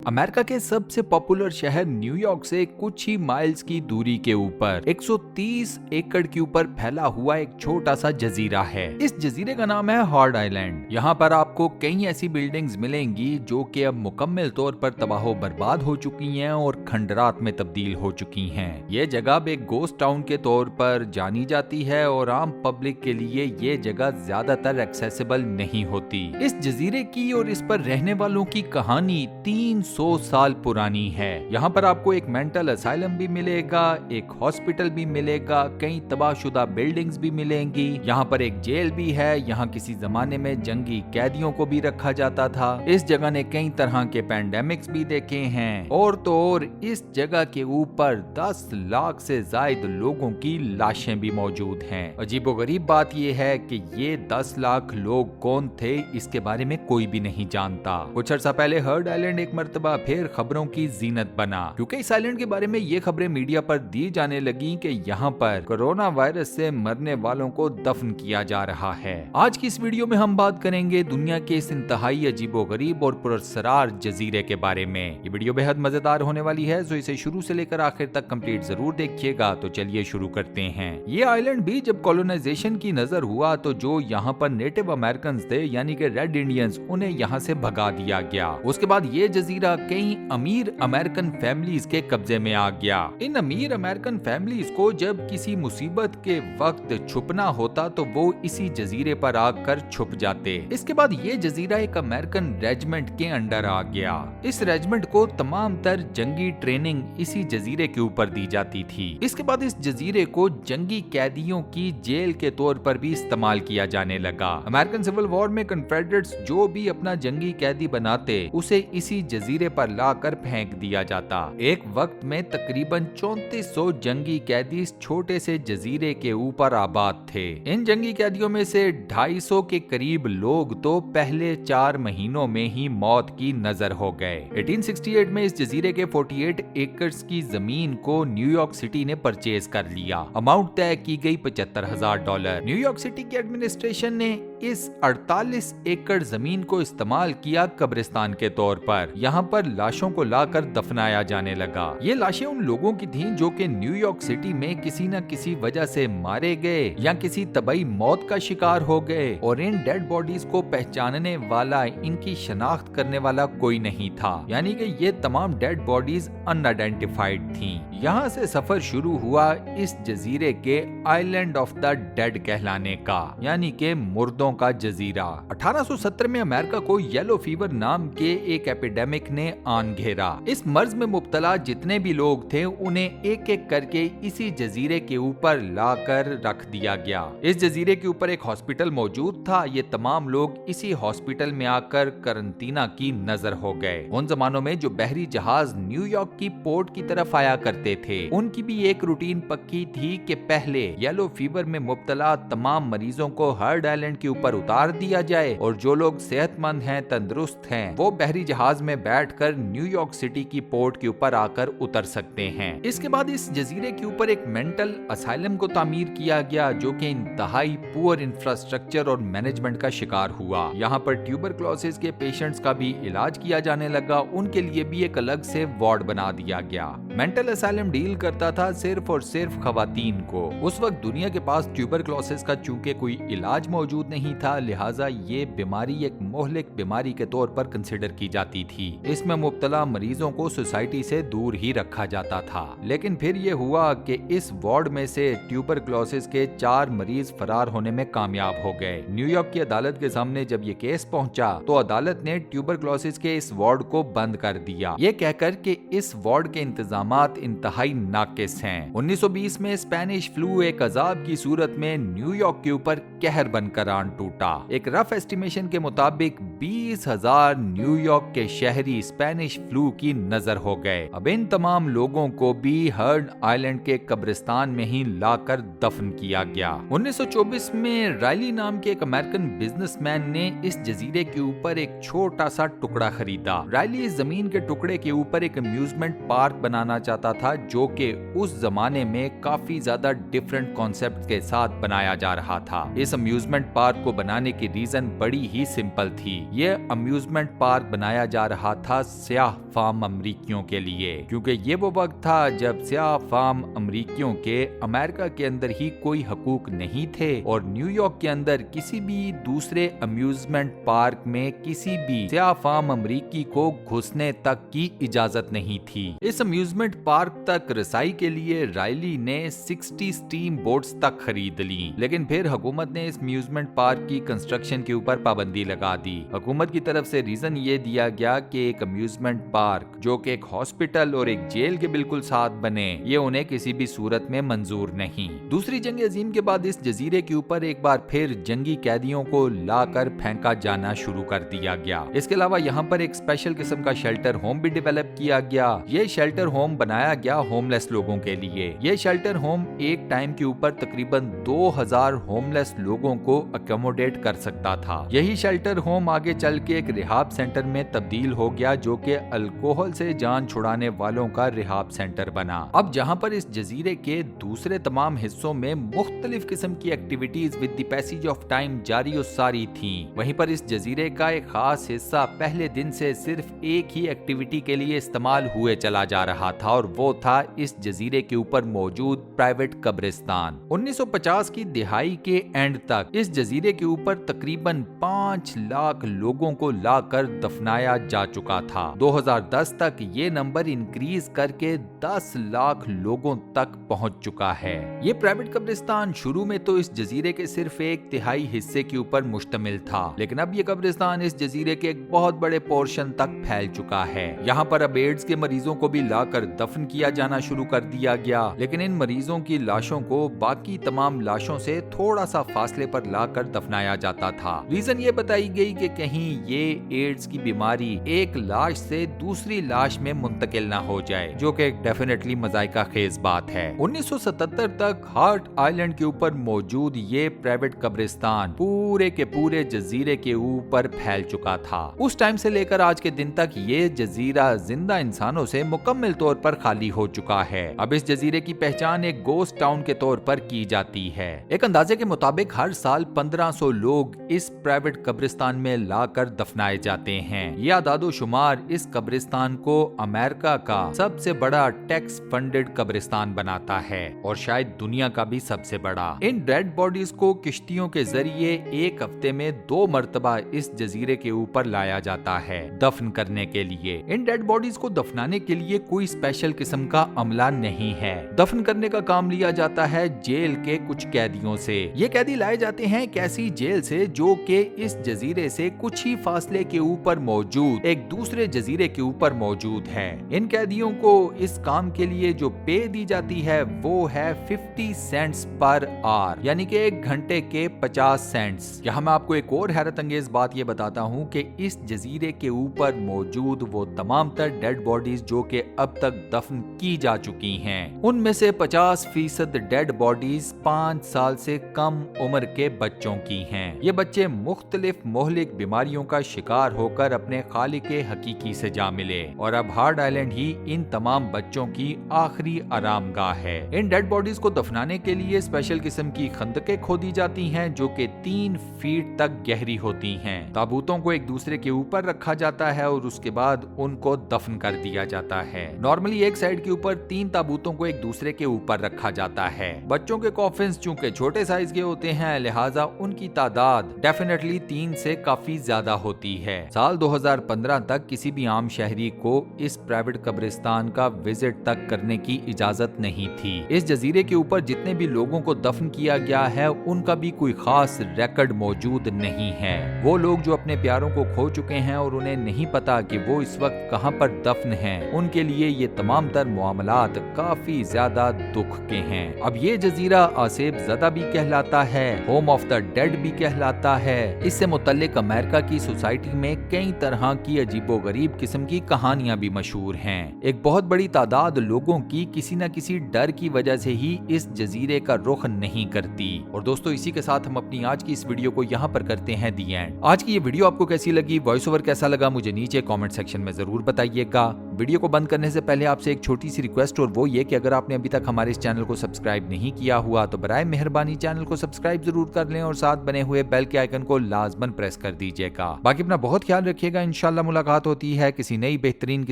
America के सबसे popular शहर न्यूयॉर्क से कुछ ही माइल्स की दूरी के ऊपर 130 एकड़ के ऊपर फैला हुआ एक छोटा सा जजीरा है। इस जजीरे का नाम है हॉर्ड आइलैंड। यहाँ पर आपको कई ऐसी बिल्डिंग्स मिलेंगी जो कि अब मुकम्मल तौर पर तबाह बर्बाद हो चुकी हैं और खंडरात में तब्दील हो चुकी हैं। ये जगह एक गोस्ट टाउन के तौर पर जानी जाती है और आम पब्लिक के लिए ये जगह ज्यादातर एक्सेसिबल नहीं होती। इस जजीरे की और इस पर रहने वालों की कहानी 300 साल पुरानी है। यहाँ पर आपको एक मेंटल असाइलम भी मिलेगा, एक हॉस्पिटल भी मिलेगा, कई तबाहशुदा बिल्डिंग्स भी मिलेंगी। यहाँ पर एक जेल भी है। यहाँ किसी जमाने में जंगी कैदियों को भी रखा जाता था। इस जगह ने कई तरह के पैंडेमिक्स भी देखे हैं और तो और इस जगह के ऊपर 10 लाख से ज्यादा लोगों की लाशें भी मौजूद हैं। अजीबोगरीब बात यह है कि ये 10 लाख लोग कौन थे इसके बारे में कोई भी नहीं जानता। कुछ अर्सा पहले हर्ड आइलैंड एक मर्तबा फिर खबरों की जीनत बना, क्योंकि इस आइलैंड के बारे में ये खबरें मीडिया पर दी जाने लगी कि यहाँ पर कोरोना वायरस से मरने वालों को दफन किया जा रहा है। आज की इस वीडियो में हम बात करेंगे दुनिया के इस इंतहाई अजीबोगरीब और पुरअसरार जजीरे के बारे में। ये वीडियो बेहद मजेदार होने वाली है, तो इसे शुरू से लेकर आखिर तक कंप्लीट जरूर देखिएगा। तो चलिए शुरू करते हैं। ये आइलैंड भी जब कॉलोनाइजेशन की नजर हुआ तो जो यहाँ पर नेटिव अमेरिकन थे यानी कि रेड इंडियंस, उन्हें यहाँ से भगा दिया गया। उसके बाद ये जजीरा कई अमीर अमेरिकन फैमिलीज के कब्जे में आ गया। इन अमीर अमेरिकन फैमिलीज को जब किसी मुसीबत के वक्त छुपना होता तो वो इसी जजीरे पर आकर छुप जाते। इसके बाद ये जजीरा एक अमेरिकन रेजिमेंट के अंडर आ गया। इस रेजिमेंट को तमाम तर जंगी ट्रेनिंग इसी जजीरे के ऊपर दी जाती थी। इसके बाद इस जजीरे को जंगी कैदियों की जेल के तौर पर भी इस्तेमाल किया जाने लगा। अमेरिकन सिविल वॉर में कन्फेडरेट्स जो भी अपना जंगी कैदी बनाते उसे इसी जजीरे पर लाकर फेंक दिया जाता। एक वक्त में तकरीबन 3400 जंगी कैदी इस छोटे से जजीरे के ऊपर आबाद थे। इन जंगी कैदियों में से 250 के करीब लोग तो पहले 4 महीनों में ही मौत की नजर हो गए। 1868 में इस जजीरे के 48 एकर्स की जमीन को न्यूयॉर्क सिटी ने परचेज कर लिया। अमाउंट तय की गई $75,000। न्यूयॉर्क सिटी की एडमिनिस्ट्रेशन ने इस 48 एकड़ जमीन को इस्तेमाल किया कब्रिस्तान के तौर पर। यहाँ पर लाशों को लाकर दफनाया जाने लगा। ये लाशें उन लोगों की थीं जो कि न्यूयॉर्क सिटी में किसी न किसी वजह से मारे गए या किसी तबाही मौत का शिकार हो गए और इन डेड बॉडीज को पहचानने वाला, इनकी शनाख्त करने वाला कोई नहीं था। यानी कि ये तमाम डेड बॉडीज अनआइडेंटिफाइड थीं। यहाँ से सफर शुरू हुआ इस जजीरे के आइलैंड ऑफ द डेड कहलाने का, यानी के मुर्दों का जजीरा। 1870 में अमेरिका को येलो फीवर नाम के एक एपिडेमिक ने आन घेरा। इस मर्ज में मुब्तला जितने भी लोग थे उन्हें एक एक करके इसी जजीरे के ऊपर लाकर रख दिया गया। इस जजीरे के ऊपर एक हॉस्पिटल मौजूद था। ये तमाम लोग इसी हॉस्पिटल में आकर करंटीना की नजर हो गए। उन जमानों में जो बहरी जहाज न्यूयॉर्क की पोर्ट की तरफ आया करते थे, उनकी भी एक रूटीन पक्की थी कि पहले येलो फीवर में मुब्तला तमाम मरीजों को हर्ड आइलैंड के ऊपर उतार दिया जाए और जो लोग सेहतमंद हैं, तंदुरुस्त हैं, वो बहरी जहाज में बैठकर न्यूयॉर्क सिटी की पोर्ट के ऊपर आकर उतर सकते हैं। इसके बाद इस जजीरे के ऊपर एक मेंटल असाइलम को तामीर किया गया जो कि इंतहाई पुअर इंफ्रास्ट्रक्चर और मैनेजमेंट का शिकार हुआ। यहाँ पर ट्यूबरक्लोसिस के पेशेंट्स का भी इलाज किया जाने लगा। उनके लिए भी एक अलग से वार्ड बना दिया गया। मेंटल असाइलम डील करता था सिर्फ और सिर्फ खवातीन को। उस वक्त दुनिया के पास ट्यूबरक्लोसिस का चूंकि कोई इलाज मौजूद नहीं था, लिहाजा ये बीमारी एक मोहलिक बीमारी के तौर पर कंसिडर की जाती थी। इसमें मुब्तला मरीजों को सोसाइटी से दूर ही रखा जाता था। लेकिन फिर ये हुआ कि इस वार्ड में से ट्यूबरक्लोसिस के 4 मरीज फरार होने में कामयाब हो गए। न्यूयॉर्क की अदालत के सामने जब ये केस पहुंचा तो अदालत ने ट्यूबरक्लोसिस के इस वार्ड को बंद कर दिया, ये कहकर कि इस वार्ड के इंतजामात इंतहाई नाकिस हैं। 1920 में स्पेनिश फ्लू एक अजाब की सूरत में न्यूयॉर्क के ऊपर कहर बनकर आन टूटा। एक रफ एस्टिमेशन के मुताबिक 20,000 न्यूयॉर्क के शहरी स्पेनिश फ्लू की नजर हो गए। अब इन तमाम लोगों को भी हर्ड आइलैंड के कब्रिस्तान में ही लाकर दफन किया गया। 1924 में रायली नाम के एक अमेरिकन बिजनेसमैन ने इस जजीरे के ऊपर एक छोटा सा टुकड़ा खरीदा। रायली इस जमीन के टुकड़े के ऊपर एक अम्यूजमेंट पार्क बनाना चाहता था जो कि उस जमाने में काफी ज्यादा डिफरेंट कॉन्सेप्ट के साथ बनाया जा रहा था। इस अम्यूजमेंट पार्क को बनाने की रीजन बड़ी ही सिंपल थी। ये अम्यूजमेंट पार्क बनाया जा रहा था स्याह फार्म अमरीकियों के लिए, क्योंकि ये वो वक्त था जब स्याह फार्म अमरीकियों के अमेरिका के अंदर ही कोई हकूक नहीं थे और न्यूयॉर्क के अंदर किसी भी दूसरे अम्यूजमेंट पार्क में किसी भी स्याह फार्म अमरीकी को घुसने तक की इजाजत नहीं थी। इस अम्यूजमेंट पार्क तक रसाई के लिए रायली ने 60 स्टीम बोट्स तक खरीद ली, लेकिन फिर हुकूमत ने इस अम्यूजमेंट पार्क की कंस्ट्रक्शन के ऊपर पाबंदी लगा दी। हुकूमत की तरफ से रीजन ये दिया गया कि एक अम्यूजमेंट पार्क जो कि एक हॉस्पिटल और एक जेल के बिल्कुल साथ बने, ये उन्हें किसी भी सूरत में मंजूर नहीं। दूसरी जंग अजीम के बाद इस जजीरे के ऊपर एक बार फिर जंगी कैदियों को लाकर फेंका जाना शुरू कर दिया गया। इसके अलावा यहाँ पर एक स्पेशल किस्म का शेल्टर होम भी डेवलप किया गया। ये शेल्टर होम बनाया गया होमलेस लोगों के लिए। ये शेल्टर होम एक टाइम के ऊपर तकरीबन 2000 होमलेस लोगों को अकोमोडेट कर सकता था। यही शेल्टर होम आगे चल के एक रिहाब सेंटर में तब्दील हो गया, जो कि अल्कोहल से जान छुड़ाने वालों का रिहाब सेंटर बना। अब जहाँ पर इस जजीरे के दूसरे तमाम हिस्सों में मुख्तलिफ किस्म की activities with the passage of time जारी और सारी थी, वहीं पर इस जजीरे का एक खास हिस्सा पहले दिन से सिर्फ एक ही एक्टिविटी के लिए इस्तेमाल हुए चला जा रहा था और वो था इस जजीरे के ऊपर मौजूद प्राइवेट कब्रिस्तान। 1950 की दिहाई के एंड तक इस जजीरे के ऊपर तकरीबन 5 लाख लोगों को लाकर दफनाया जा चुका था। 2010 तक ये नंबर इंक्रीज करके 10 लाख लोगों तक पहुंच चुका है। ये प्राइवेट कब्रिस्तान शुरू में तो इस जजीरे के सिर्फ एक तिहाई हिस्से के ऊपर मुश्तमिल था, लेकिन अब ये कब्रिस्तान इस जजीरे के एक बहुत बड़े पोर्शन तक फैल चुका है। यहाँ पर अब एड्स के मरीजों को भी लाकर दफन किया जाना शुरू कर दिया गया, लेकिन इन मरीजों की लाशों को बाकी तमाम लाशों से थोड़ा सा फासले पर लाकर दफनाया जाता था। रीजन ये बताई गई कि कहीं ये एड्स की बीमारी एक लाश से दूसरी लाश में मुंतकिल ना हो जाए, जो कि डेफिनेटली मजाइका खेज बात है। 1977 तक हार्ट आइलैंड के ऊपर मौजूद ये प्राइवेट कब्रिस्तान पूरे के पूरे जजीरे के ऊपर फैल चुका था। उस टाइम से लेकर आज के दिन तक ये जजीरा जिंदा इंसानों से मुकम्मल तौर पर खाली हो चुका है। अब इस जजीरे की पहचान एक गोस्ट टाउन के तौर पर की जाती है। एक अंदाजे के मुताबिक हर साल 1500 लोग इस प्राइवेट कब्रिस्तान में लाकर दफनाए जाते हैं। ये आदादो शुमार इस कब्रिस्तान को अमेरिका का सबसे बड़ा टैक्स फंडेड कब्रिस्तान बनाता है और शायद दुनिया का भी सबसे बड़ा। इन डेड बॉडीज को किश्तियों के जरिए एक हफ्ते में 2 मरतबा इस जजीरे के ऊपर लाया जाता है दफन करने के लिए। इन डेड बॉडीज को दफनाने के लिए कोई स्पेशल किस्म का अमला नहीं है। दफन करने का काम लिया जाता है जेल के कुछ कैदियों से। ये कैदी लाए जाते हैं एक ऐसी जेल से जो कि इस जजीरे से कुछ ही फासले के ऊपर मौजूद एक दूसरे जजीरे के ऊपर मौजूद है। इन कैदियों को इस काम के लिए जो पे दी जाती है वो है 50 सेंट्स पर आवर, यानी कि 1 घंटे के 50 सेंट्स। यहाँ मैं आपको एक और हैरत अंगेज बात ये बताता हूँ कि इस जजीरे के ऊपर मौजूद वो तमाम तर डेड बॉडीज जो कि अब तक दफन की जा चुकी हैं, उनमें से 50% डेड बॉडीज 5 साल से कम उम्र के बच्चों की हैं। ये बच्चे मुख्तलिफ मोहलिक बीमारियों का शिकार होकर अपने खालिके हकीकी से जा मिले और अब हार्ड आइलैंड ही इन तमाम बच्चों की आखिरी आरामगाह है। इन डेड बॉडीज को दफनाने के लिए स्पेशल किस्म की खंदकें खोदी जाती हैं जो कि 3 फीट तक गहरी होती हैं। ताबूतों को एक दूसरे के ऊपर रखा जाता है और उसके बाद उनको दफन कर दिया जाता है। नॉर्मली एक साइड के ऊपर 3 ताबूतों को एक दूसरे के ऊपर रखा जाता है। बच्चों के कॉफिन्स चूंकि छोटे साइज के होते हैं, लिहाजा उनकी तादाद डेफिनेटली 3 से काफी ज्यादा होती है। साल 2015 तक किसी भी आम शहरी को इस प्राइवेट कब्रिस्तान का विजिट तक करने की इजाजत नहीं थी। इस जजीरे के ऊपर जितने भी लोगों को दफन किया गया है उनका भी कोई खास रिकॉर्ड मौजूद नहीं है। वो लोग जो अपने प्यारों को खो चुके हैं और उन्हें नहीं पता कि वो इस वक्त कहां पर दफन हैं, उनके लिए ये तमाम तर मामलात काफी ज्यादा दुख के हैं। अब ये जजीरा आसेब ज़दा भी कहलाता है, होम ऑफ द डेड भी कहलाता है। इससे मुतल्लिक अमेरिका की सोसाइटी में कई तरह की अजीबोगरीब किस्म की कहानियां भी मशहूर हैं। एक बहुत बड़ी तादाद लोगों की किसी न किसी डर की वजह से ही इस जजीरे का रुख नहीं करती। और दोस्तों, इसी के साथ हम अपनी आज की इस वीडियो को यहाँ पर करते हैं दी एंड। आज की ये वीडियो आपको कैसी लगी, वॉइस ओवर कैसा लगा, मुझे नीचे कमेंट सेक्शन में जरूर बताइएगा। वीडियो को बंद करने से पहले आपसे एक छोटी सी रिक्वेस्ट, और वो ये कि अगर आपने अभी तक हमारे इस चैनल को सब्सक्राइब नहीं किया हुआ तो बराए मेहरबानी चैनल को सब्सक्राइब जरूर कर लें और साथ बने हुए बेल के आइकन को लाजमन प्रेस कर दीजिएगा। बाकी अपना बहुत ख्याल रखिएगा। इंशाल्लाह मुलाकात होती है किसी नई बेहतरीन